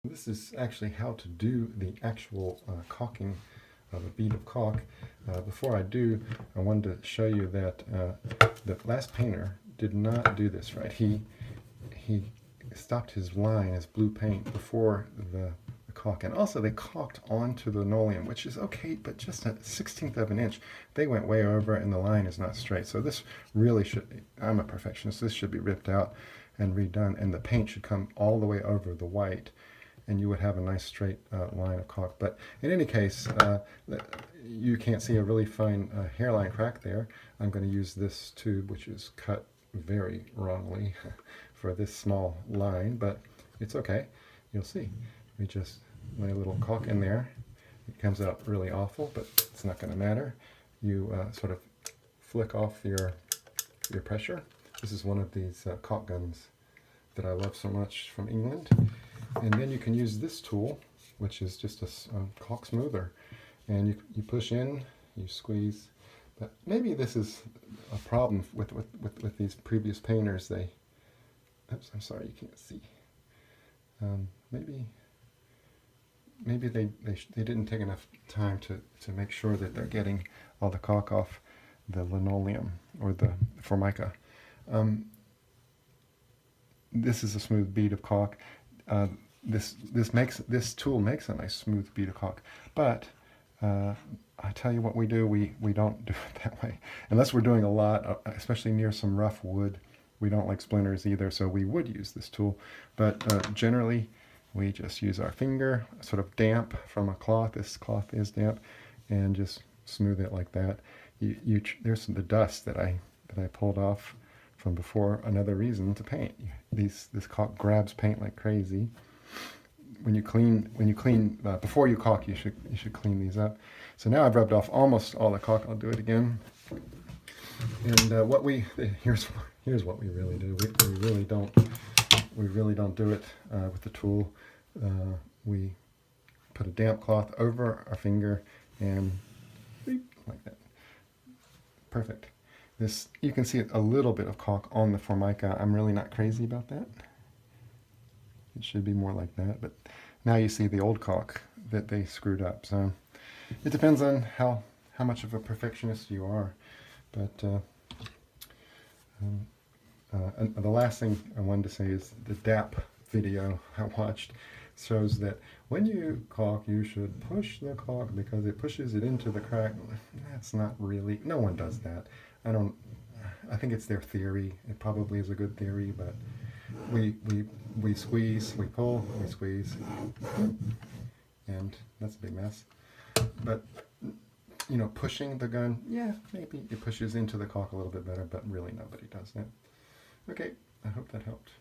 This is actually how to do the actual caulking of a bead of caulk. Before I do, I wanted to show you that the last painter did not do this right. He stopped his line, his blue paint, before the caulk, and also they caulked onto the linoleum, which is okay, but just a 1/16th of an inch. They went way over, and the line is not straight. So this really should, I'm a perfectionist, this should be ripped out and redone, and the paint should come all the way over the white, and you would have a nice straight line of caulk. But in any case, you can't see a really fine hairline crack there. I'm going to use this tube, which is cut very wrongly for this small line, but it's okay. You'll see. We just lay a little caulk in there. It comes out really awful, but it's not going to matter. You sort of flick off your pressure. This is one of these caulk guns that I love so much from England. And then you can use this tool, which is just a caulk smoother. And you push in, you squeeze. But maybe this is a problem with these previous painters. Oops, I'm sorry, you can't see. Maybe they didn't take enough time to make sure that they're getting all the caulk off the linoleum or the formica. This is a smooth bead of caulk. This tool makes a nice smooth bead of caulk, but I tell you what we do, we don't do it that way unless we're doing a lot, especially near some rough wood. We don't like splinters either, so we would use this tool, but generally we just use our finger, sort of damp from a cloth. This cloth is damp, and just smooth it like that. There's the dust that I pulled off from before. Another reason to paint. This caulk grabs paint like crazy. When you clean before you caulk, you should clean these up. So now I've rubbed off almost all the caulk. I'll do it again. And here's what we really do. We really don't do it with the tool. We put a damp cloth over our finger and like that. Perfect. This, you can see a little bit of caulk on the formica. I'm really not crazy about that. It should be more like that, but now you see the old caulk that they screwed up. So it depends on how much of a perfectionist you are. But the last thing I wanted to say is the DAP video I watched shows that when you caulk, you should push the caulk because it pushes it into the crack. That's not really, no one does that. I think it's their theory. It probably is a good theory, but we squeeze, we pull, we squeeze, and that's a big mess. But you know, pushing the gun, yeah, maybe it pushes into the caulk a little bit better, but really nobody does that. Okay, I hope that helped.